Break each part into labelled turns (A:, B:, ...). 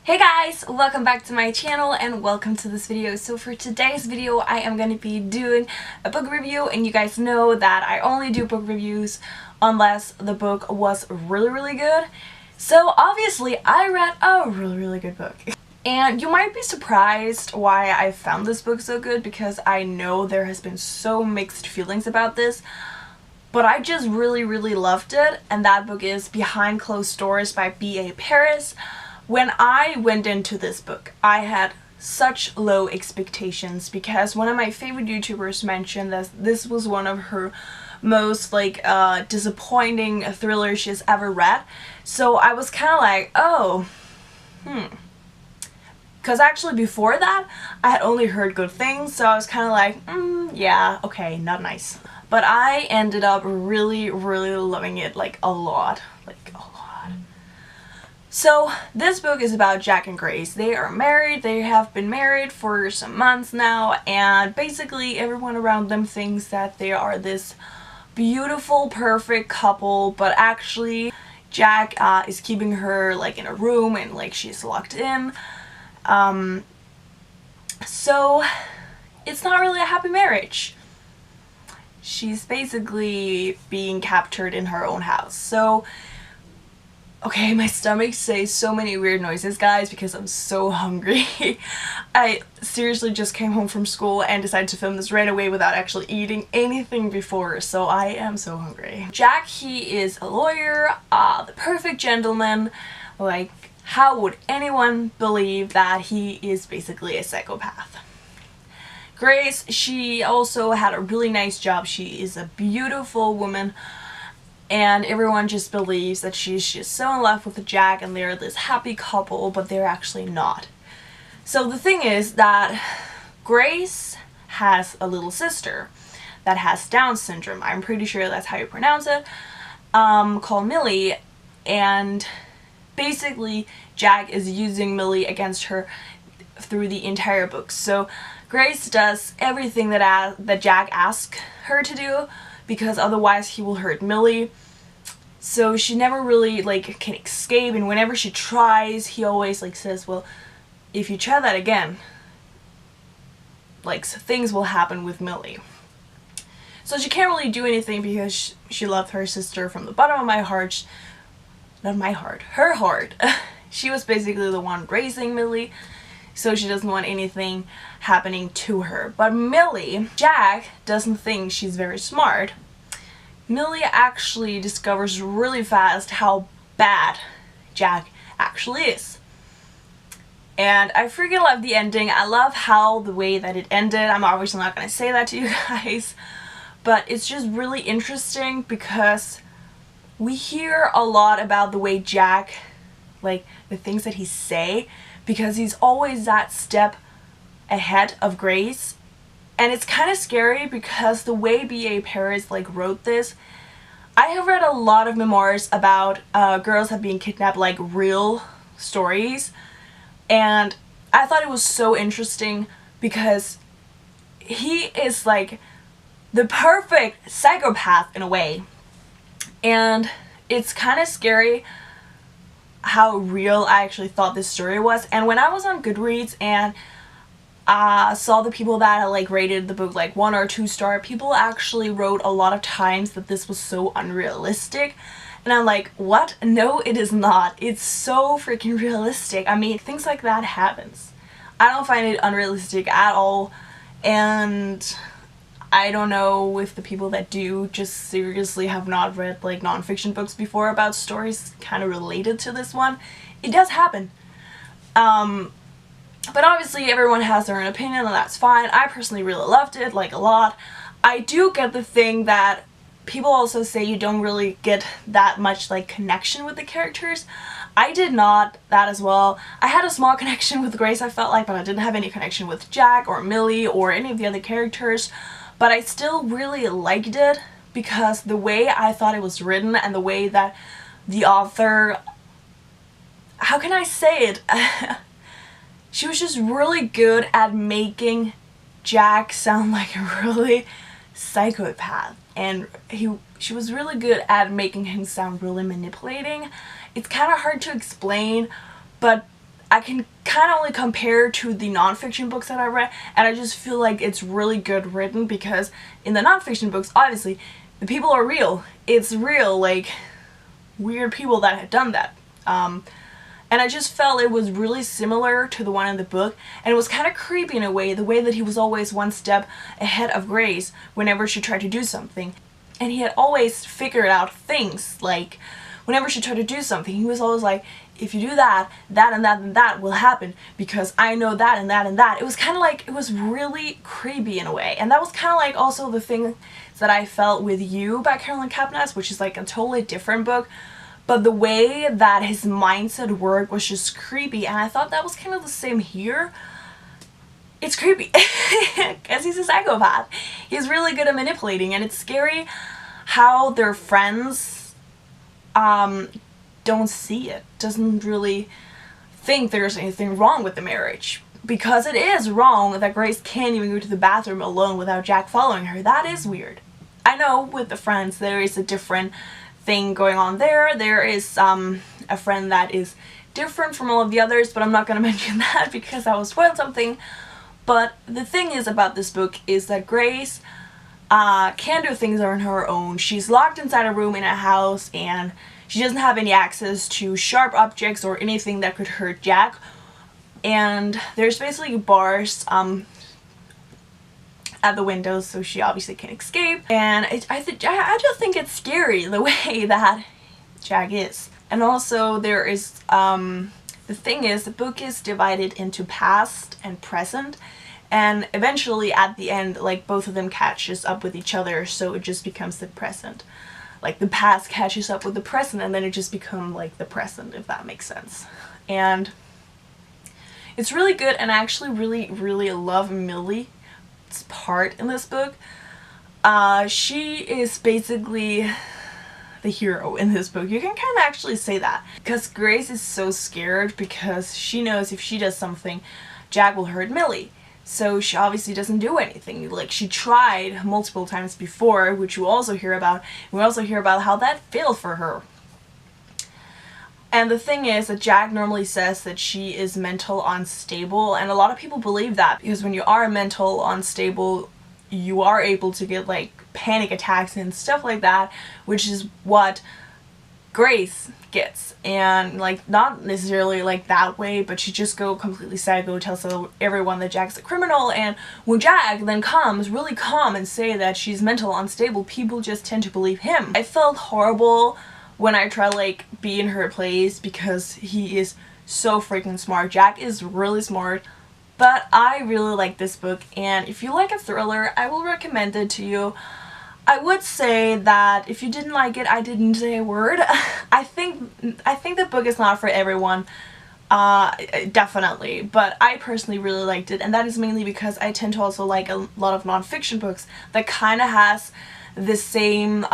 A: Hey guys, welcome back to my channel and welcome to this video. So for today's video I am going to be doing a book review, and you guys know that I only do book reviews unless the book was really good. So obviously I read a really good book. And you might be surprised why I found this book so good, because I know there has been so mixed feelings about this. But I just really loved it, and that book is Behind Closed Doors by B.A. Paris. When I went into this book, I had such low expectations because one of my favorite YouTubers mentioned that this was one of her most disappointing thrillers she's ever read. So I was kind of like, oh, because actually before that I had only heard good things, so I was kind of like, yeah, okay, not nice. But I ended up really loving it, like a lot. So this book is about Jack and Grace. They are married, they have been married for some months now, and basically everyone around them thinks that they are this beautiful, perfect couple, but actually Jack is keeping her like in a room and like she's locked in. So it's not really a happy marriage. She's basically being captured in her own house. So okay, my stomach says so many weird noises, guys, because I'm so hungry. I seriously just came home from school and decided to film this right away without actually eating anything before, so I am so hungry. Jack, he is a lawyer, the perfect gentleman. Like, how would anyone believe that he is basically a psychopath? Grace, she also had a really nice job. She is a beautiful woman. And everyone just believes that she's just so in love with Jack and they're this happy couple, but they're actually not. So the thing is that Grace has a little sister that has Down syndrome. I'm pretty sure that's how you pronounce it. Called Millie, and basically Jack is using Millie against her through the entire book. So Grace does everything that Jack asks her to do, because otherwise he will hurt Millie. So she never really can escape, and whenever she tries, he always says, well, if you try that again, things will happen with Millie. So she can't really do anything because she loved her sister from the bottom of my heart. Not my heart, her heart. She was basically the one raising Millie, so she doesn't want anything happening to her. But Millie, Jack doesn't think she's very smart. Millie actually discovers really fast how bad Jack actually is. And I freaking love the ending. I love how the way that it ended. I'm obviously not going to say that to you guys, but it's just really interesting because we hear a lot about the way Jack, the things that he say, because he's always that step ahead of Grace. And it's kind of scary because the way B.A. Paris wrote this, I have read a lot of memoirs about girls that have been kidnapped, real stories, and I thought it was so interesting because he is the perfect psychopath in a way. And it's kind of scary how real I actually thought this story was. And when I was on Goodreads and saw the people that rated the book 1 or 2 star, people actually wrote a lot of times that this was so unrealistic, and I'm like, what? No, it is not. It's so freaking realistic. I mean, things like that happens. I don't find it unrealistic at all, and I don't know if the people that do just seriously have not read non-fiction books before about stories kind of related to this one. It does happen. But obviously everyone has their own opinion, and that's fine. I personally really loved it, a lot. I do get the thing that people also say you don't really get that much connection with the characters. I did not that as well. I had a small connection with Grace, I felt but I didn't have any connection with Jack or Millie or any of the other characters. But I still really liked it because the way I thought it was written and the way that the author, how can I say it? She was just really good at making Jack sound like a really psychopath, and she was really good at making him sound really manipulating. It's kind of hard to explain, but I can kind of only compare to the nonfiction books that I read, and I just feel like it's really good written, because in the nonfiction books, obviously, the people are real. It's real, like, weird people that had done that. And I just felt it was really similar to the one in the book, and it was kind of creepy in a way, the way that he was always one step ahead of Grace whenever she tried to do something. And he had always figured out things, like, whenever she tried to do something, he was always like, if you do that, that and that and that will happen, because I know that and that and that. It was kind of like, it was really creepy in a way. And that was kind of like also the thing that I felt with You by Caroline Kepnes, which is like a totally different book. But the way that his mindset worked was just creepy, and I thought that was kind of the same here. It's creepy, because he's a psychopath. He's really good at manipulating, and it's scary how their friends don't see it, doesn't really think there's anything wrong with the marriage. Because it is wrong that Grace can't even go to the bathroom alone without Jack following her. That is weird. I know with the friends there is a different thing going on there. There is a friend that is different from all of the others, but I'm not gonna mention that because I will spoil something. But the thing is about this book is that Grace can do things on her own. She's locked inside a room in a house, and she doesn't have any access to sharp objects or anything that could hurt Jack. And there's basically bars at the windows, so she obviously can escape. And I just think it's scary the way that Jack is. And also there is the thing is, the book is divided into past and present, and eventually at the end, like, both of them catches up with each other, so it just becomes the present. Like, the past catches up with the present, and then it just becomes like the present, if that makes sense. And it's really good, and I actually really love Millie's part in this book. She is basically the hero in this book. You can kind of actually say that, because Grace is so scared because she knows if she does something, Jack will hurt Millie. So she obviously doesn't do anything. Like, she tried multiple times before, which you also hear about. We also hear about how that failed for her. And the thing is that Jack normally says that she is mental unstable, and a lot of people believe that, because when you are mental unstable, you are able to get like panic attacks and stuff like that, which is what Grace gets. And like, not necessarily like that way, but she just go completely psycho, tells everyone that Jack's a criminal, and when Jack then comes really calm and say that she's mental unstable, people just tend to believe him. I felt horrible when I try like be in her place, because he is so freaking smart. Jack is really smart. But I really like this book, and if you like a thriller, I will recommend it to you. I would say that if you didn't like it, I didn't say a word. I think the book is not for everyone, definitely, but I personally really liked it, and that is mainly because I tend to also like a lot of nonfiction books that kind of has the same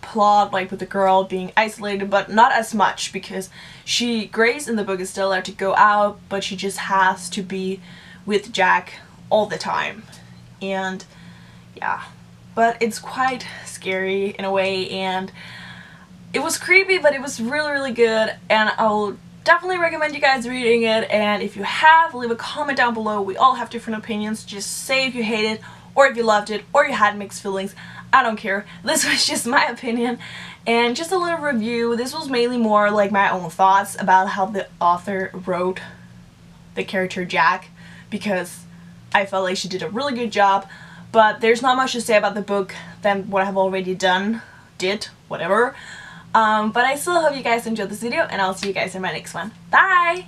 A: plot, like with the girl being isolated, but not as much, because Grace in the book is still allowed to go out, but she just has to be with Jack all the time. And yeah, but it's quite scary in a way, and it was creepy, but it was really good, and I'll definitely recommend you guys reading it. And if you have, leave a comment down below. We all have different opinions. Just say if you hate it, or if you loved it, or you had mixed feelings. I don't care. This was just my opinion, and just a little review. This was mainly more like my own thoughts about how the author wrote the character Jack, because I felt like she did a really good job. But there's not much to say about the book than what I've already whatever. But I still hope you guys enjoyed this video, and I'll see you guys in my next one. Bye!